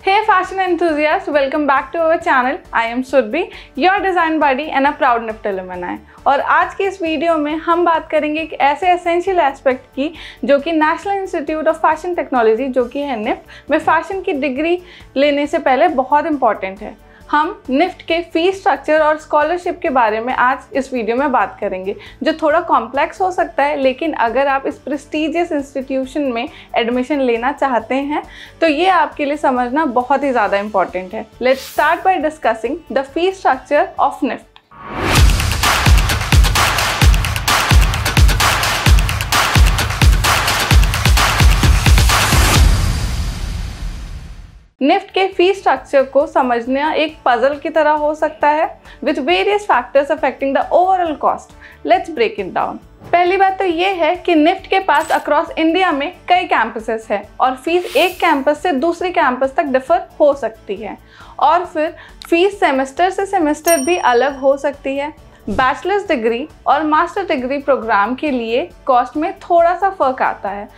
Hey fashion enthusiasts, welcome back to our channel. I am Surbhi, your design buddy and a proud NIFT alumni. और आज की इस video में हम बात करेंगे एक ऐसे एसेंशियल एस्पेक्ट की जो कि national institute of fashion technology जो कि है निफ्ट में फैशन की डिग्री लेने से पहले बहुत इंपॉर्टेंट है। हम निफ्ट के फीस स्ट्रक्चर और स्कॉलरशिप के बारे में आज इस वीडियो में बात करेंगे, जो थोड़ा कॉम्प्लेक्स हो सकता है, लेकिन अगर आप इस प्रेस्टीजियस इंस्टीट्यूशन में एडमिशन लेना चाहते हैं तो ये आपके लिए समझना बहुत ही ज़्यादा इंपॉर्टेंट है। Let's start by discussing the fees structure of NIFT. NIFT के फीस स्ट्रक्चर को समझना एक पजल की तरह हो सकता है with various factors affecting the overall cost. Let's break it down. पहली बात तो ये है कि निफ्ट के पास अक्रॉस इंडिया में कई कैंपसेस हैं और फीस एक कैंपस से दूसरे कैंपस तक डिफर हो सकती है, और फिर फीस सेमेस्टर से सेमेस्टर भी अलग हो सकती है। बैचलर्स डिग्री और मास्टर डिग्री प्रोग्राम के लिए कॉस्ट में थोड़ा सा फर्क आता है।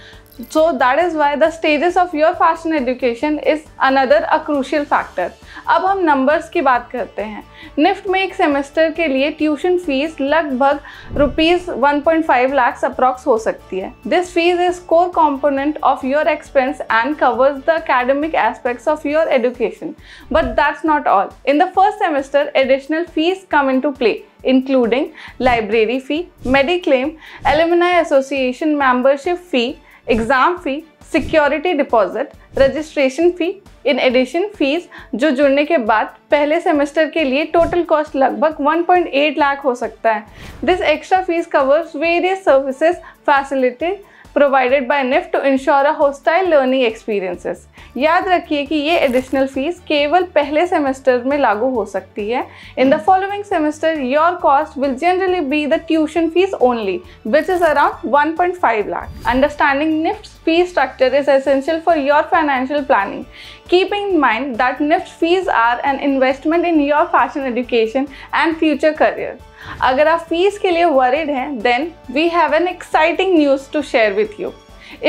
So that is why the stages of your fashion education is another a crucial factor. अब हम नंबर्स की बात करते हैं। निफ्ट में एक सेमेस्टर के लिए ट्यूशन फीस लगभग ₹1.5 लाख अप्रॉक्स हो सकती है। This fees is core component of your expense and covers the academic aspects of your education. But that's not all. In the first semester, additional fees come into play, including library fee, mediclaim, alumni association membership fee, exam fee, security deposit, registration fee, in addition fees जो जुड़ने के बाद पहले semester के लिए total cost लगभग 1.8 लाख हो सकता है। This extra fees covers various services facility provided by NIFT to ensure a hostile learning experiences. याद रखिए कि ये एडिशनल फीस केवल पहले सेमेस्टर में लागू हो सकती है। In the following semester, your cost will generally be the tuition fees only, which is around 1.5 lakh. Understanding NIFT's fee structure is essential for your financial planning. Keeping in mind that NIFT fees are an investment in your fashion education and future career. अगर आप fees के लिए worried हैं, then we have an exciting news to share with you.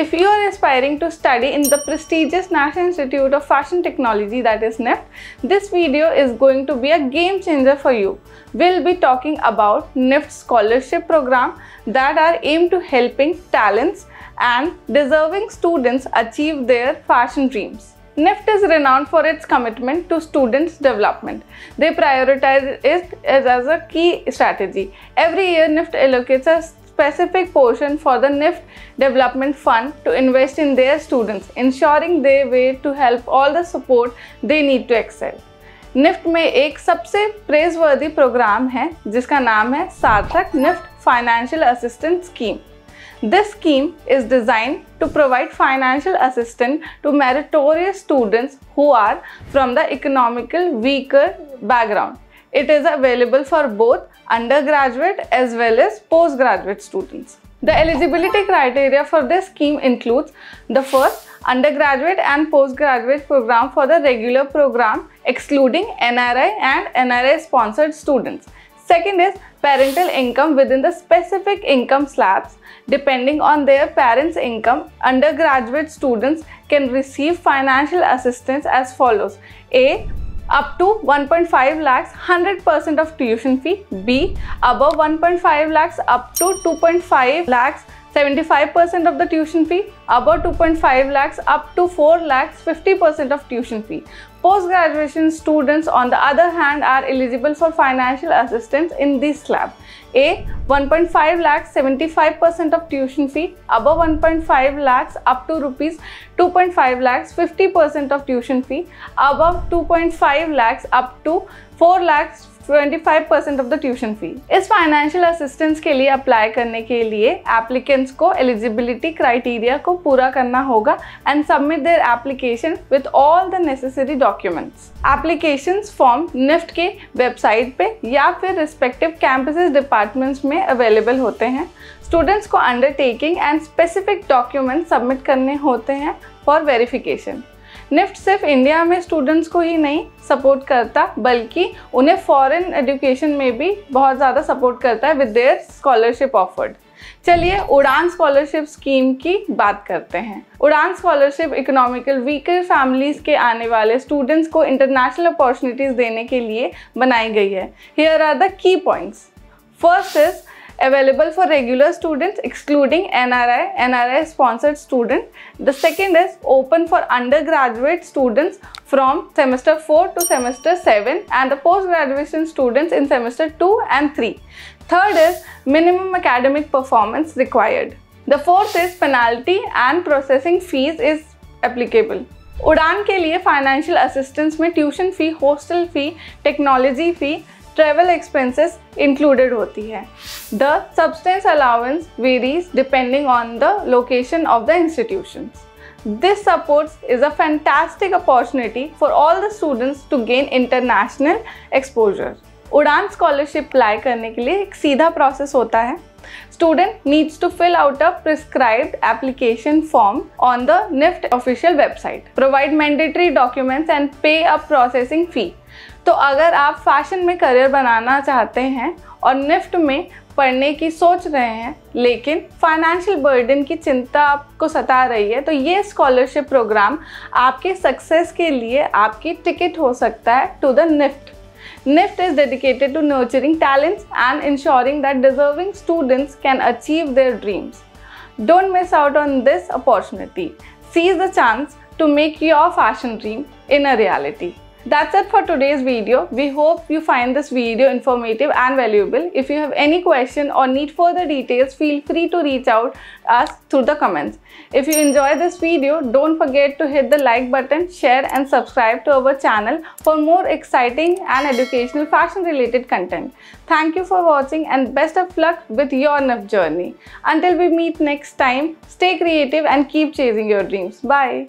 If you are aspiring to study in the prestigious National Institute of Fashion Technology, that is NIFT, this video is going to be a game changer for you. We'll be talking about NIFT scholarship program that are aimed to helping talents and deserving students achieve their fashion dreams. NIFT is renowned for its commitment to students' development. They prioritize it as a key strategy. Every year, NIFT allocates a specific portion for the NIFT Development Fund to invest in their students, ensuring they way to help all the support they need to excel. NIFT में एक सबसे प्रेजवर्दी programme है जिसका नाम है सार्थक NIFT Financial Assistance Scheme. This scheme is designed to provide financial assistance to meritorious students who are from the economically weaker background. It is available for both undergraduate as well as postgraduate students. The eligibility criteria for this scheme includes the first, undergraduate and postgraduate program for the regular program excluding NRI and NRI sponsored students. Second is parental income within the specific income slabs. Depending on their parents' income, undergraduate students can receive financial assistance as follows. A. Up to 1.5 lakhs, 100% of tuition fee. B. Above 1.5 lakhs, up to 2.5 lakhs, 75% of the tuition fee. Above 2.5 lakhs, up to 4 lakhs, 50% of tuition fee. Post-graduation students, on the other hand, are eligible for financial assistance in this slab. A. 1.5 lakhs, 75% of tuition fee. Above 1.5 lakhs, up to rupees 2.5 lakhs, 50% of tuition fee. Above 2.5 lakhs, up to 4 lakhs, 25% of the tuition fee. इस financial assistance के लिए apply करने के लिए applicants को eligibility criteria को पूरा करना होगा and submit their application with all the necessary documents. Applications form NIFT के वेबसाइट पे या फिर रिस्पेक्टिव कैंपसेस डिपार्टमेंट्स में अवेलेबल होते हैं। स्टूडेंट्स को undertaking and specific document submit करने होते हैं फॉर वेरिफिकेशन। निफ्ट सिर्फ इंडिया में स्टूडेंट्स को ही नहीं सपोर्ट करता, बल्कि उन्हें फॉरेन एजुकेशन में भी बहुत ज़्यादा सपोर्ट करता है विद देयर स्कॉलरशिप ऑफर्ड। चलिए उड़ान स्कॉलरशिप स्कीम की बात करते हैं। उड़ान स्कॉलरशिप इकोनॉमिकल वीकर फैमिलीज के आने वाले स्टूडेंट्स को इंटरनेशनल अपॉर्चुनिटीज देने के लिए बनाई गई है। Here are the key points. First is available for regular students excluding NRI sponsored student. The second is open for undergraduate students from semester 4 to semester 7 and the post-graduation students in semester 2 and 3. Third is minimum academic performance required. The fourth is penalty and processing fees is applicable. Udaan के लिए financial assistance में tuition fee, hostel fee, technology fee, travel expenses included होती है। The substance allowance varies depending on the location of the institutions. This support is a fantastic opportunity for all the students to gain international exposure. उड़ान scholarship apply करने के लिए एक सीधा process होता है। Student needs to fill out a prescribed application form on the NIFT official website. Provide mandatory documents and pay a processing fee. तो अगर आप फैशन में करियर बनाना चाहते हैं और निफ्ट में पढ़ने की सोच रहे हैं लेकिन फाइनेंशियल बर्डन की चिंता आपको सता रही है, तो ये स्कॉलरशिप प्रोग्राम आपके सक्सेस के लिए आपकी टिकट हो सकता है to the NIFT. NIFT is dedicated to nurturing talents and ensuring that deserving students can achieve their dreams. Don't miss out on this opportunity. Seize the chance to make your fashion dream in a reality. That's it for today's video. We hope you find this video informative and valuable. If you have any question or need further details, feel free to reach out us through the comments. If you enjoy this video, don't forget to hit the like button, share and subscribe to our channel for more exciting and educational fashion related content. Thank you for watching and best of luck with your NIFT journey. Until we meet next time, stay creative and keep chasing your dreams. Bye.